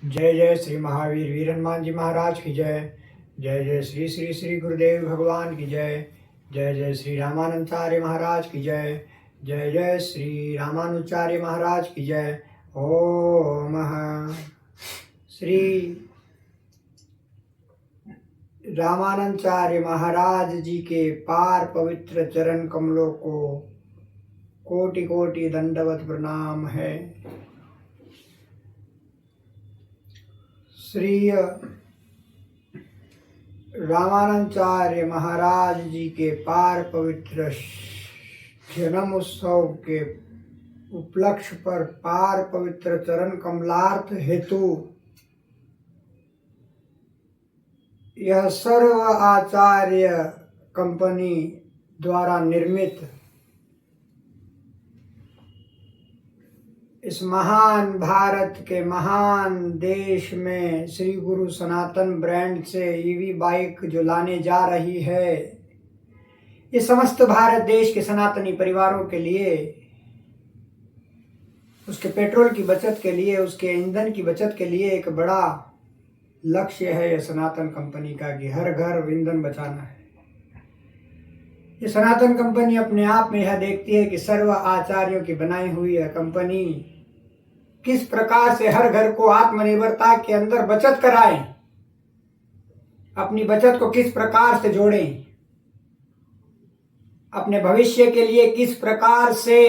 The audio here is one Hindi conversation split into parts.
जय जय श्री महावीर वीर हनुमान जी महाराज की जय। जय जय श्री श्री श्री गुरुदेव भगवान की जय। जय जय श्री रामानंदाचार्य महाराज की जय। जय जय श्री रामानुचार्य महाराज की जय। ओम श्री रामानंदाचार्य महाराज जी के पार पवित्र चरण कमलों को कोटि कोटि दंडवत प्रणाम है। श्री रामानंदाचार्य महाराज जी के पार पवित्र जन्म उत्सव के उपलक्ष्य पर पार पवित्र चरण कमलार्थ हेतु यह सर्व आचार्य कंपनी द्वारा निर्मित इस महान भारत के महान देश में श्री गुरु सनातन ब्रांड से ईवी बाइक जो लाने जा रही है, ये समस्त भारत देश के सनातनी परिवारों के लिए, उसके पेट्रोल की बचत के लिए, उसके ईंधन की बचत के लिए एक बड़ा लक्ष्य है यह सनातन कंपनी का कि हर घर ईंधन बचाना है। ये सनातन कंपनी अपने आप में यह देखती है कि सर्व आचार्यों की बनाई हुई यह कंपनी किस प्रकार से हर घर को आत्मनिर्भरता के अंदर बचत कराएं, अपनी बचत को किस प्रकार से जोड़ें, अपने भविष्य के लिए किस प्रकार से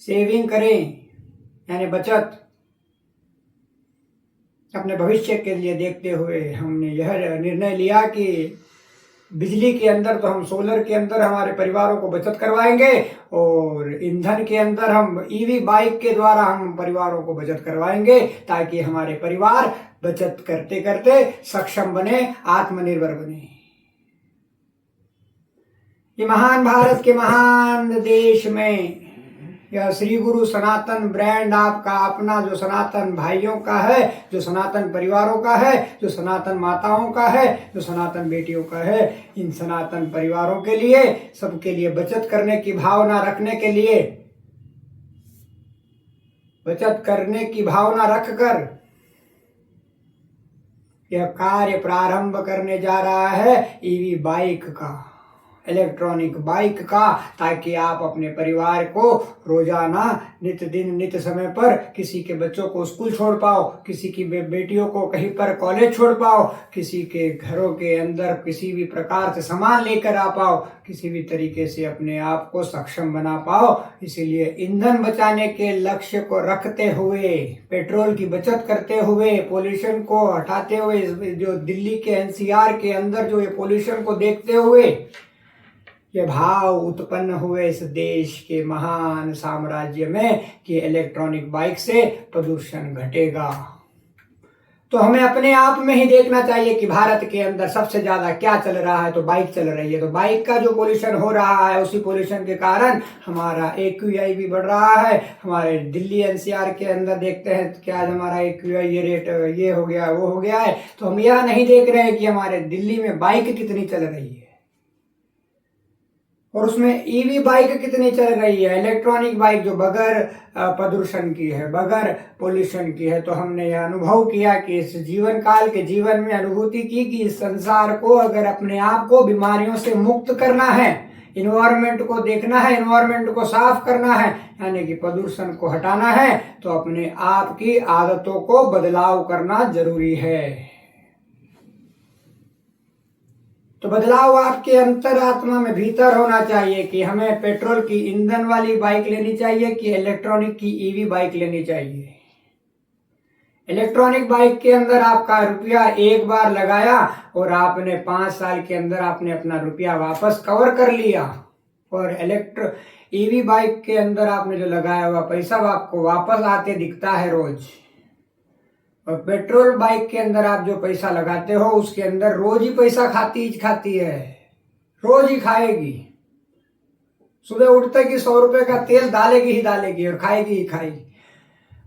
सेविंग करें, यानी बचत अपने भविष्य के लिए देखते हुए हमने यह निर्णय लिया कि बिजली के अंदर तो हम सोलर के अंदर हमारे परिवारों को बचत करवाएंगे और ईंधन के अंदर हम ईवी बाइक के द्वारा हम परिवारों को बचत करवाएंगे, ताकि हमारे परिवार बचत करते करते सक्षम बने, आत्मनिर्भर बने। ये महान भारत के महान देश में यह श्री गुरु सनातन ब्रांड आपका अपना, जो सनातन भाइयों का है, जो सनातन परिवारों का है, जो सनातन माताओं का है, जो सनातन बेटियों का है, इन सनातन परिवारों के लिए, सबके लिए बचत करने की भावना रखने के लिए, बचत करने की भावना रखकर यह कार्य प्रारंभ करने जा रहा है ईवी बाइक का, इलेक्ट्रॉनिक बाइक का, ताकि आप अपने परिवार को रोजाना नित दिन नित समय पर किसी के बच्चों को स्कूल छोड़ पाओ, किसी की बेटियों को कहीं पर कॉलेज छोड़ पाओ, किसी के घरों के अंदर किसी भी प्रकार से सामान लेकर आ पाओ, किसी भी तरीके से अपने आप को सक्षम बना पाओ। इसीलिए ईंधन बचाने के लक्ष्य को रखते हुए, पेट्रोल की बचत करते हुए, पोल्यूशन को हटाते हुए, जो दिल्ली के एनसीआर के अंदर जो ये पोल्यूशन को देखते हुए ये भाव उत्पन्न हुए इस देश के महान साम्राज्य में कि इलेक्ट्रॉनिक बाइक से प्रदूषण घटेगा। तो हमें अपने आप में ही देखना चाहिए कि भारत के अंदर सबसे ज्यादा क्या चल रहा है, तो बाइक चल रही है। तो बाइक का जो पोल्यूशन हो रहा है, उसी पोल्यूशन के कारण हमारा AQI भी बढ़ रहा है। हमारे दिल्ली NCR के अंदर देखते हैं कि आज हमारा AQI ये रेट ये हो गया, वो हो गया है। तो हम यह नहीं देख रहे हैं कि हमारे दिल्ली में बाइक कितनी चल रही है और उसमें ईवी बाइक कितनी चल रही है, इलेक्ट्रॉनिक बाइक जो बगैर प्रदूषण की है, बगैर पोल्यूशन की है। तो हमने यह अनुभव किया कि इस जीवन काल के जीवन में अनुभूति की कि इस संसार को अगर अपने आप को बीमारियों से मुक्त करना है, इन्वायरमेंट को देखना है, इन्वायरमेंट को साफ करना है, यानी कि प्रदूषण को हटाना है, तो अपने आप की आदतों को बदलाव करना जरूरी है। तो बदलाव आपके अंतरात्मा में भीतर होना चाहिए कि हमें पेट्रोल की ईंधन वाली बाइक लेनी चाहिए कि इलेक्ट्रॉनिक की ईवी बाइक लेनी चाहिए। इलेक्ट्रॉनिक बाइक के अंदर आपका रुपया एक बार लगाया और आपने 5 साल के अंदर आपने अपना रुपया वापस कवर कर लिया, और ईवी बाइक के अंदर आपने जो लगाया हुआ पैसा आपको वापस आते दिखता है रोज। और पेट्रोल बाइक के अंदर आप जो पैसा लगाते हो उसके अंदर रोज ही पैसा खाती है, रोज ही खाएगी। सुबह उठते कि 100 रुपए का तेल डालेगी ही डालेगी और खाएगी ही खाएगी।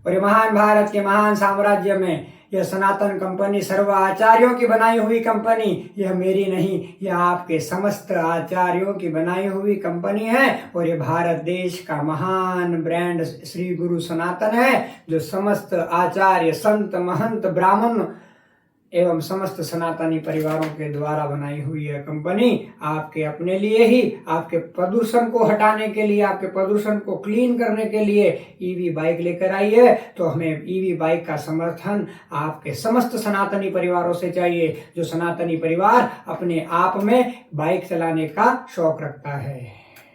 और ये महान भारत के महान साम्राज्य में यह सनातन कंपनी सर्व आचार्यों की बनाई हुई कंपनी, यह मेरी नहीं, यह आपके समस्त आचार्यों की बनाई हुई कंपनी है। और ये भारत देश का महान ब्रांड श्री गुरु सनातन है, जो समस्त आचार्य, संत, महंत, ब्राह्मण एवं समस्त सनातनी परिवारों के द्वारा बनाई हुई है कंपनी। आपके अपने लिए ही, आपके प्रदूषण को हटाने के लिए, आपके प्रदूषण को क्लीन करने के लिए ईवी बाइक लेकर आई है। तो हमें ईवी बाइक का समर्थन आपके समस्त सनातनी परिवारों से चाहिए, जो सनातनी परिवार अपने आप में बाइक चलाने का शौक रखता है।